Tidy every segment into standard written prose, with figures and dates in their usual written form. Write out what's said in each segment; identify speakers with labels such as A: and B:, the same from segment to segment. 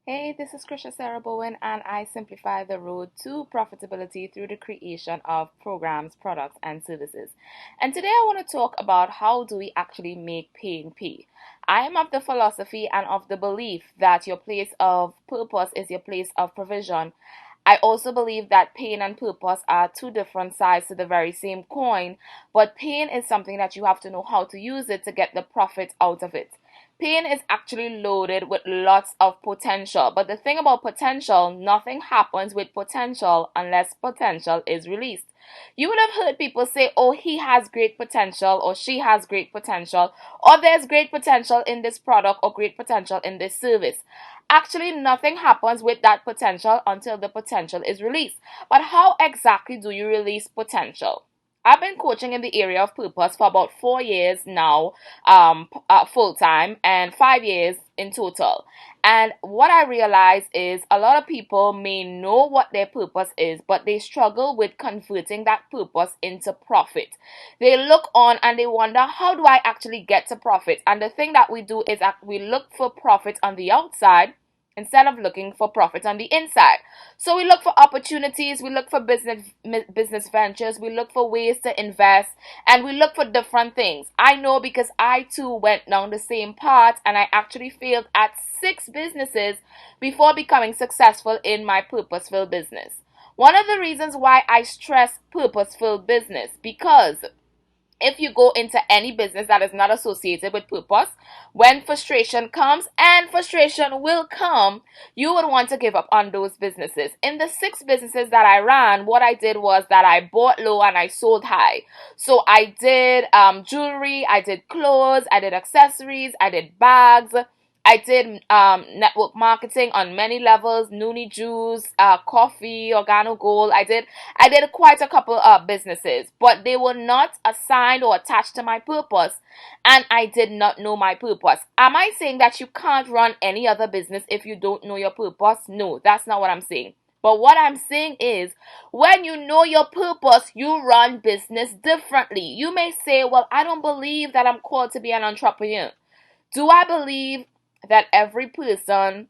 A: Hey, this is Krisha Sarah Bowen, and I simplify the road to profitability through the creation of programs, products, and services. And today I want to talk about how do we actually make pain pay. I am of the philosophy and of the belief that your place of purpose is your place of provision. I also believe that pain and purpose are two different sides to the very same coin, but pain is something that you have to know how to use it to get the profit out of it. Pain is actually loaded with lots of potential. But the thing about potential, nothing happens with potential unless potential is released. You would have heard people say, oh, he has great potential, or she has great potential, or there's great potential in this product, or great potential in this service. Actually, nothing happens with that potential until the potential is released. But how exactly do you release potential? I've been coaching in the area of purpose for about 4 years now, full time, and 5 years in total. And what I realize is a lot of people may know what their purpose is, but they struggle with converting that purpose into profit. They look on and they wonder, how do I actually get to profit? And the thing that we do is that we look for profit on the outside instead of looking for profit on the inside. So we look for opportunities, we look for business ventures, we look for ways to invest, and we look for different things. I know because I too went down the same path, and I actually failed at 6 businesses before becoming successful in my purposeful business. One of the reasons why I stress purposeful business, because if you go into any business that is not associated with purpose, when frustration comes, and frustration will come, you would want to give up on those businesses. In the 6 businesses that I ran, what I did was that I bought low and I sold high. So I did jewelry, I did clothes, I did accessories, I did bags. I did network marketing on many levels, Noonie Juice, coffee, Organo Gold. I did quite a couple of businesses, but they were not assigned or attached to my purpose, and I did not know my purpose. Am I saying that you can't run any other business if you don't know your purpose? No, that's not what I'm saying. But what I'm saying is, when you know your purpose, you run business differently. You may say, well, I don't believe that I'm called to be an entrepreneur. Do I believe that every person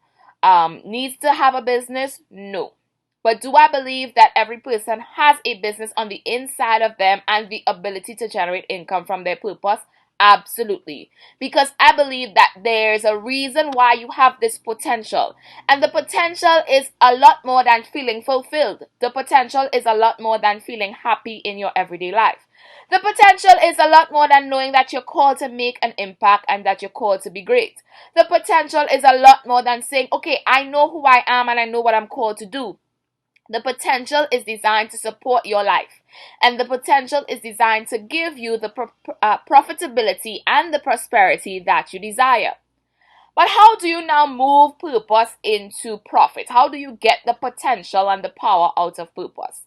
A: needs to have a business? No. But do I believe that every person has a business on the inside of them and the ability to generate income from their purpose? Absolutely. Because I believe that there's a reason why you have this potential. And the potential is a lot more than feeling fulfilled. The potential is a lot more than feeling happy in your everyday life. The potential is a lot more than knowing that you're called to make an impact and that you're called to be great. The potential is a lot more than saying, okay, I know who I am and I know what I'm called to do. The potential is designed to support your life. And the potential is designed to give you the profitability and the prosperity that you desire. But how do you now move purpose into profit? How do you get the potential and the power out of purpose?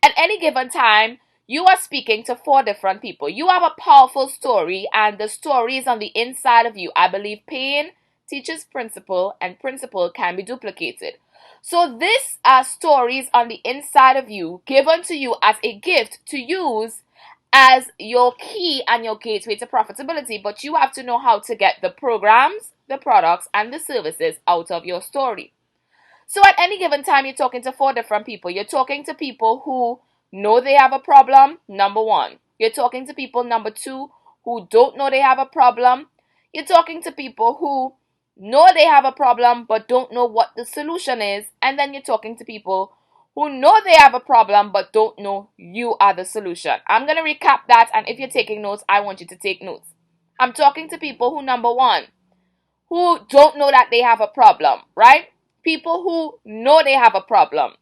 A: At any given time, you are speaking to 4 different people. You have a powerful story, and the story is on the inside of you. I believe pain teaches principle, and principle can be duplicated. So this are stories on the inside of you, given to you as a gift to use as your key and your gateway to profitability. But you have to know how to get the programs, the products, and the services out of your story. So at any given time, you're talking to 4 different people. You're talking to people who know they have a problem, number one. You're talking to people, number two, who don't know they have a problem. You're talking to people who know they have a problem but don't know what the solution is. And then you're talking to people who know they have a problem but don't know you are the solution. I'm going to recap that, and if you're taking notes, I want you to take notes. I'm talking to people who, number one, who don't know that they have a problem, right? People who know they have a problem.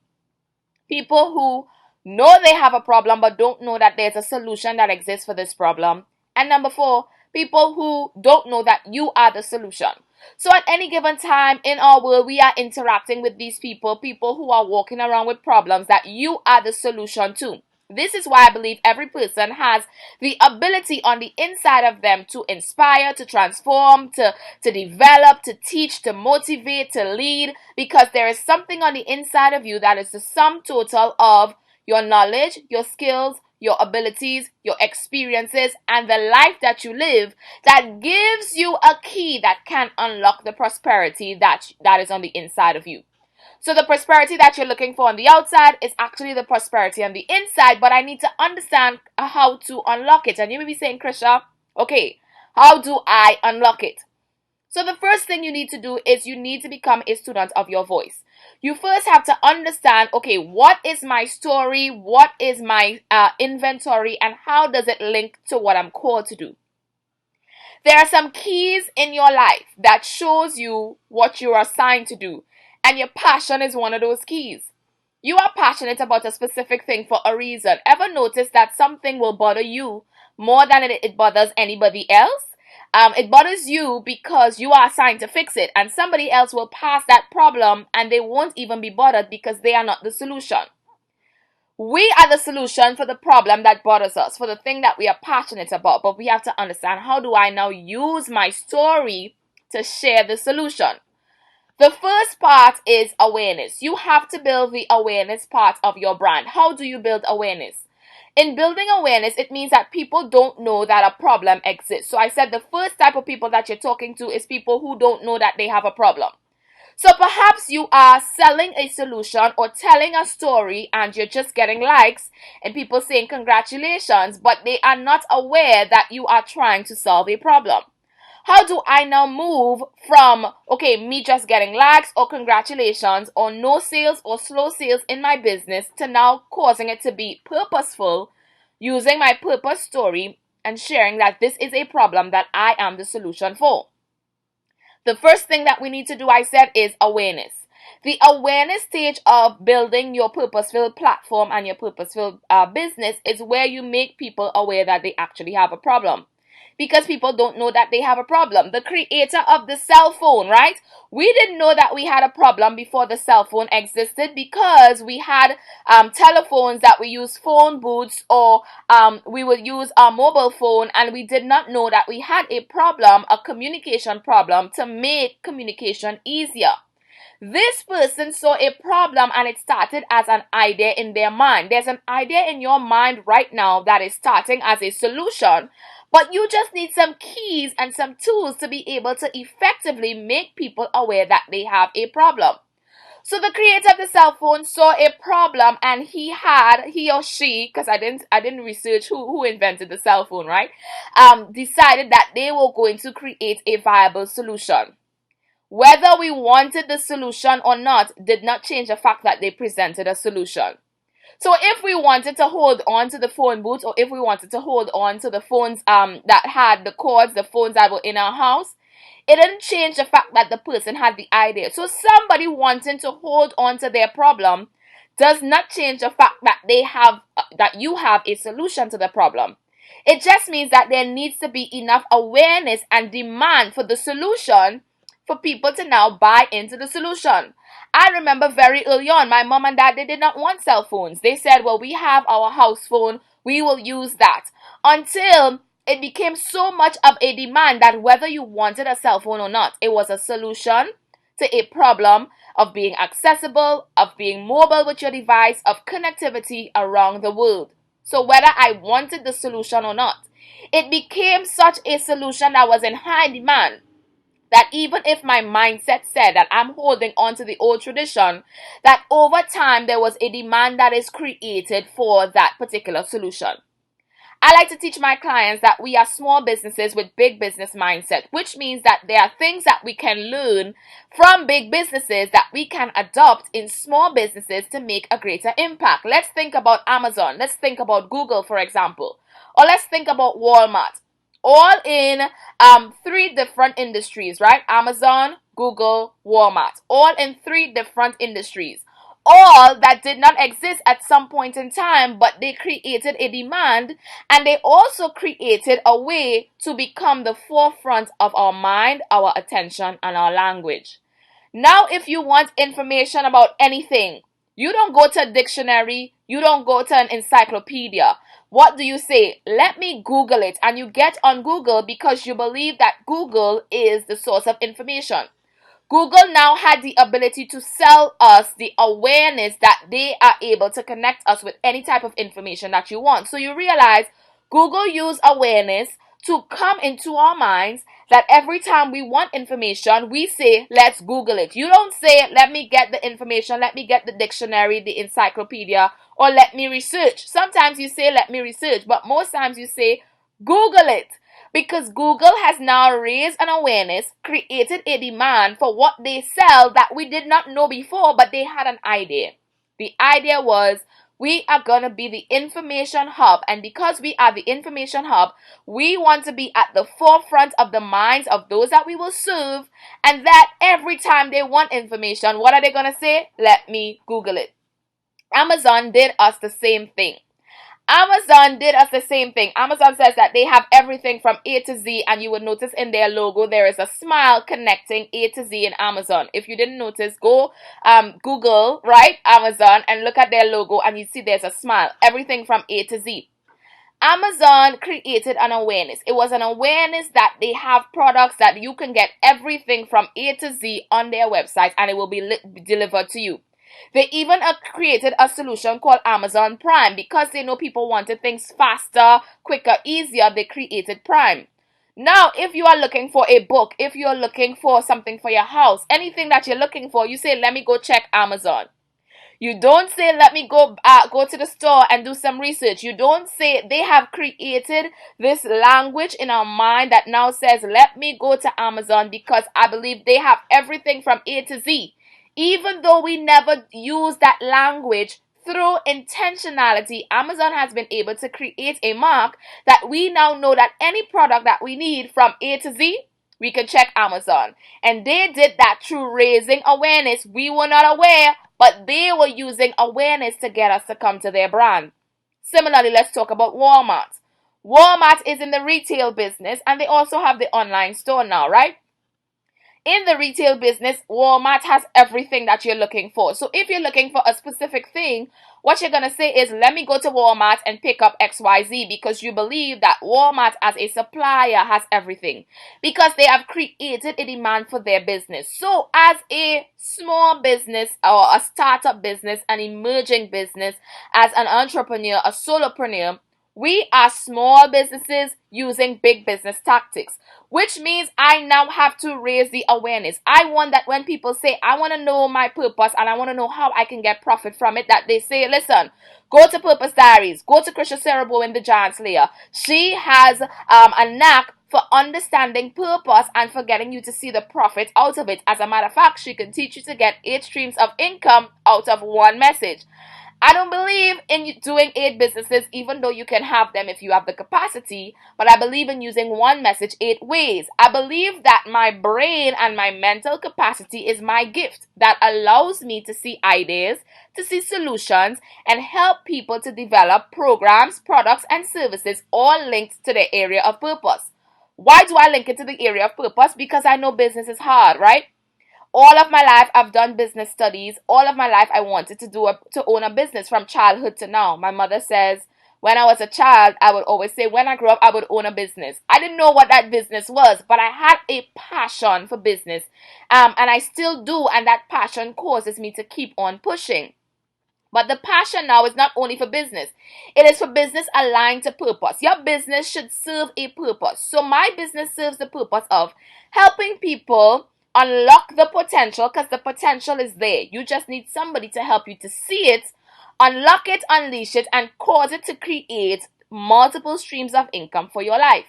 A: People who know they have a problem but don't know that there's a solution that exists for this problem. And number 4, people who don't know that you are the solution. So at any given time in our world, we are interacting with these people, people who are walking around with problems that you are the solution to. This is why I believe every person has the ability on the inside of them to inspire, to transform, to develop, to teach, to motivate, to lead, because there is something on the inside of you that is the sum total of your knowledge, your skills, your abilities, your experiences, and the life that you live that gives you a key that can unlock the prosperity that is on the inside of you. So the prosperity that you're looking for on the outside is actually the prosperity on the inside, but I need to understand how to unlock it. And you may be saying, Krisha, okay, how do I unlock it? So the first thing you need to do is you need to become a student of your voice. You first have to understand, okay, what is my story? What is my inventory? And how does it link to what I'm called to do? There are some keys in your life that shows you what you're assigned to do. And your passion is one of those keys. You are passionate about a specific thing for a reason. Ever notice that something will bother you more than it bothers anybody else? It bothers you because you are assigned to fix it, and somebody else will pass that problem and they won't even be bothered because they are not the solution. We are the solution for the problem that bothers us, for the thing that we are passionate about. But we have to understand, how do I now use my story to share the solution? The first part is awareness. You have to build the awareness part of your brand. How do you build awareness? In building awareness, it means that people don't know that a problem exists. So I said the first type of people that you're talking to is people who don't know that they have a problem. So perhaps you are selling a solution or telling a story and you're just getting likes and people saying congratulations, but they are not aware that you are trying to solve a problem. How do I now move from, okay, me just getting likes or congratulations or no sales or slow sales in my business to now causing it to be purposeful, using my purpose story and sharing that this is a problem that I am the solution for? The first thing that we need to do, I said, is awareness. The awareness stage of building your purposeful platform and your purposeful business is where you make people aware that they actually have a problem. Because people don't know that they have a problem. The creator of the cell phone, right? We didn't know that we had a problem before the cell phone existed because we had telephones that we use phone booths, or we would use our mobile phone, and we did not know that we had a problem, a communication problem, to make communication easier. This person saw a problem and it started as an idea in their mind. There's an idea in your mind right now that is starting as a solution, but you just need some keys and some tools to be able to effectively make people aware that they have a problem. So the creator of the cell phone saw a problem and he or she, because I didn't research who invented the cell phone, right? Decided that they were going to create a viable solution. Whether we wanted the solution or not did not change the fact that they presented a solution. So if we wanted to hold on to the phone booth, or if we wanted to hold on to the phones that had the cords, the phones that were in our house, it didn't change the fact that the person had the idea. So somebody wanting to hold on to their problem does not change the fact that that you have a solution to the problem. It just means that there needs to be enough awareness and demand for the solution for people to now buy into the solution. I remember very early on, my mom and dad, they did not want cell phones. They said, well, we have our house phone, we will use that. Until it became so much of a demand that whether you wanted a cell phone or not, it was a solution to a problem of being accessible, of being mobile with your device, of connectivity around the world. So whether I wanted the solution or not, it became such a solution that was in high demand that even if my mindset said that I'm holding on to the old tradition, that over time there was a demand that is created for that particular solution. I like to teach my clients that we are small businesses with big business mindset, which means that there are things that we can learn from big businesses that we can adopt in small businesses to make a greater impact. Let's think about Amazon. Let's think about Google, for example. Or let's think about Walmart. All in three different industries, right? Amazon, Google, Walmart. All in three different industries. All that did not exist at some point in time, but they created a demand, and they also created a way to become the forefront of our mind, our attention, and our language. Now, if you want information about anything, you don't go to a dictionary, you don't go to an encyclopedia. What do you say? Let me Google it. And you get on Google because you believe that Google is the source of information. Google now had the ability to sell us the awareness that they are able to connect us with any type of information that you want. So you realize Google used awareness to come into our minds that every time we want information, we say, let's Google it. You don't say, let me get the information, let me get the dictionary, the encyclopedia, or let me research. Sometimes you say, let me research, but most times you say, Google it. Because Google has now raised an awareness, created a demand for what they sell that we did not know before, but they had an idea. The idea was, we are going to be the information hub, and because we are the information hub, we want to be at the forefront of the minds of those that we will serve, and that every time they want information, what are they going to say? Let me Google it. Amazon did us the same thing. Amazon did us the same thing. Amazon says that they have everything from A to Z, and you would notice in their logo there is a smile connecting A to Z in Amazon. If you didn't notice, go Google, right, Amazon, and look at their logo, and you see there's a smile. Everything from A to Z. Amazon created an awareness. It was an awareness that they have products that you can get everything from A to Z on their website, and it will be delivered to you. They even created a solution called Amazon Prime. Because they know people wanted things faster, quicker, easier, they created Prime. Now, if you are looking for a book, if you're looking for something for your house, anything that you're looking for, you say, let me go check Amazon. You don't say, let me go to the store and do some research. You don't say, they have created this language in our mind that now says, let me go to Amazon because I believe they have everything from A to Z. Even though we never use that language, through intentionality, Amazon has been able to create a mark that we now know that any product that we need from A to Z, we can check Amazon. And they did that through raising awareness. We were not aware, but they were using awareness to get us to come to their brand. Similarly, let's talk about Walmart. Walmart is in the retail business, and they also have the online store now, right? In the retail business, Walmart has everything that you're looking for. So if you're looking for a specific thing, what you're going to say is, let me go to Walmart and pick up XYZ, because you believe that Walmart as a supplier has everything, because they have created a demand for their business. So as a small business or a startup business, an emerging business, as an entrepreneur, a solopreneur, we are small businesses using big business tactics, which means I now have to raise the awareness. I want that when people say, I want to know my purpose and I want to know how I can get profit from it, that they say, listen, go to Purpose Diaries, go to Krisha Cerebro, the Giant Slayer. She has a knack for understanding purpose and for getting you to see the profit out of it. As a matter of fact, she can teach you to get 8 streams of income out of one message. I don't believe in doing 8 businesses, even though you can have them if you have the capacity, but I believe in using one message 8 ways. I believe that my brain and my mental capacity is my gift that allows me to see ideas, to see solutions, and help people to develop programs, products, and services all linked to the area of purpose. Why do I link it to the area of purpose? Because I know business is hard, right? All of my life, I've done business studies. All of my life, I wanted to own a business from childhood to now. My mother says, when I was a child, I would always say, when I grow up, I would own a business. I didn't know what that business was, but I had a passion for business. And I still do, and that passion causes me to keep on pushing. But the passion now is not only for business. It is for business aligned to purpose. Your business should serve a purpose. So my business serves the purpose of helping people unlock the potential, because the potential is there. You just need somebody to help you to see it, unlock it, unleash it, and cause it to create multiple streams of income for your life.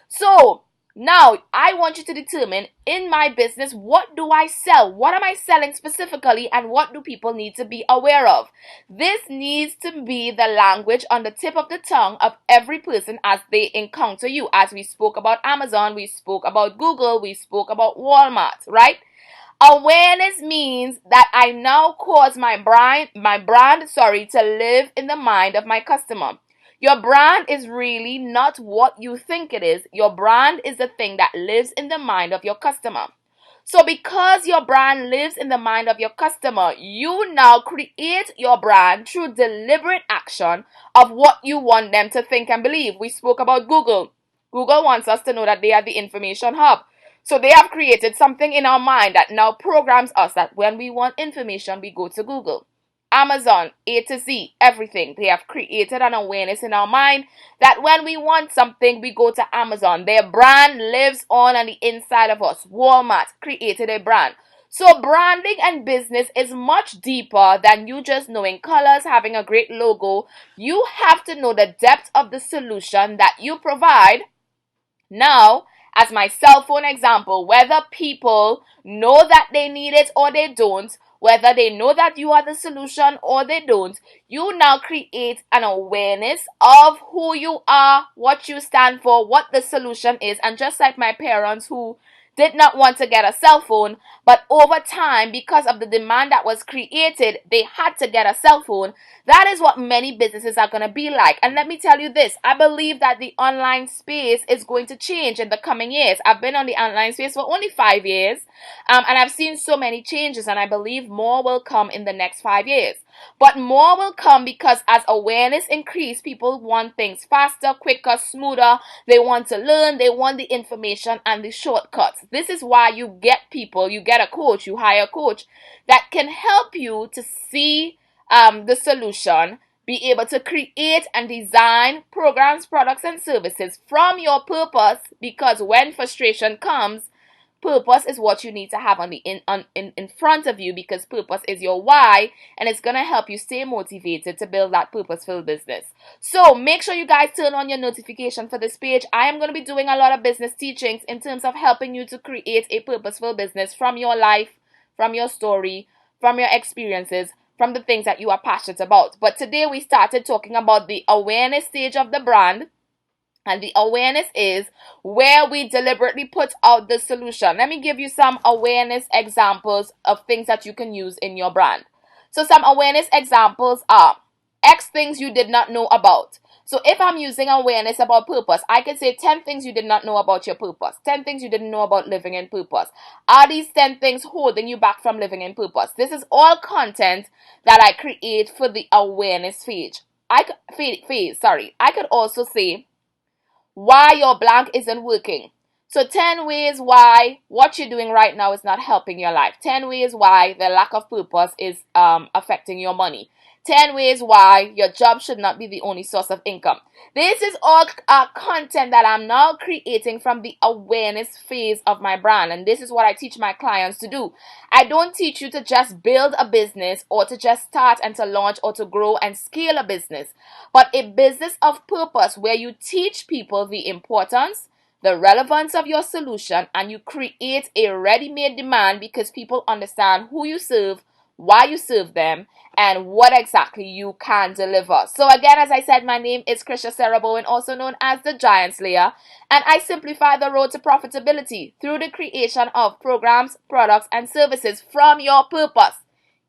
A: So now I want you to determine, in my business, what do I sell? What am I selling specifically, and what do people need to be aware of? This needs to be the language on the tip of the tongue of every person as they encounter you. As we spoke about Amazon, we spoke about Google, we spoke about Walmart, right? Awareness means that I now cause my brand, to live in the mind of my customer. Your brand is really not what you think it is. Your brand is the thing that lives in the mind of your customer. So because your brand lives in the mind of your customer, you now create your brand through deliberate action of what you want them to think and believe. We spoke about Google. Google wants us to know that they are the information hub. So they have created something in our mind that now programs us that when we want information, we go to Google. Amazon, A to Z, everything. They have created an awareness in our mind that when we want something, we go to Amazon. Their brand lives on the inside of us. Walmart created a brand. So branding and business is much deeper than you just knowing colors, having a great logo. You have to know the depth of the solution that you provide. Now, as my cell phone example, whether people know that they need it or they don't, whether they know that you are the solution or they don't, you now create an awareness of who you are, what you stand for, what the solution is. And just like my parents who did not want to get a cell phone, but over time, because of the demand that was created, they had to get a cell phone. That is what many businesses are going to be like. And let me tell you this, I believe that the online space is going to change in the coming years. I've been on the online space for only 5 years, and I've seen so many changes, and I believe more will come in the next 5 years. But more will come because as awareness increases, people want things faster, quicker, smoother. They want to learn, they want the information and the shortcuts. This is why you get people, you get a coach, you hire a coach that can help you to see the solution, be able to create and design programs, products, and services from your purpose, because when frustration comes, purpose is what you need to have in front of you, because purpose is your why, and it's going to help you stay motivated to build that purposeful business. So make sure you guys turn on your notification for this page. I am going to be doing a lot of business teachings in terms of helping you to create a purposeful business from your life, from your story, from your experiences, from the things that you are passionate about. But today we started talking about the awareness stage of the brand. And the awareness is where we deliberately put out the solution. Let me give you some awareness examples of things that you can use in your brand. So some awareness examples are X things you did not know about. So if I'm using awareness about purpose, I can say 10 things you did not know about your purpose. 10 things you didn't know about living in purpose. Are these 10 things holding you back from living in purpose? This is all content that I create for the awareness phase. I could also say why your blank isn't working. So 10 ways why what you're doing right now is not helping your life. 10 ways why the lack of purpose is affecting your money. 10 ways why your job should not be the only source of income. This is all content that I'm now creating from the awareness phase of my brand. And this is what I teach my clients to do. I don't teach you to just build a business or to just start and to launch or to grow and scale a business, but a business of purpose where you teach people the importance, the relevance of your solution, and you create a ready-made demand because people understand who you serve, why you serve them, and what exactly you can deliver. So again, as I said, my name is Krisha Sarah Bowen, also known as the Giant Slayer, and I simplify the road to profitability through the creation of programs, products, and services from your purpose.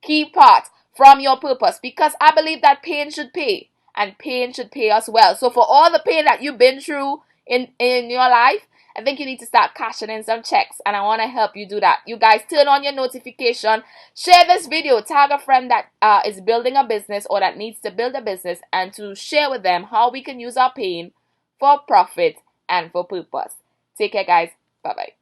A: Key part, from your purpose, because I believe that pain should pay, and pain should pay us well. So for all the pain that you've been through in your life, I think you need to start cashing in some checks, and I want to help you do that. You guys turn on your notification, share this video, tag a friend that is building a business or that needs to build a business, and to share with them how we can use our pain for profit and for purpose. Take care, guys. Bye-bye.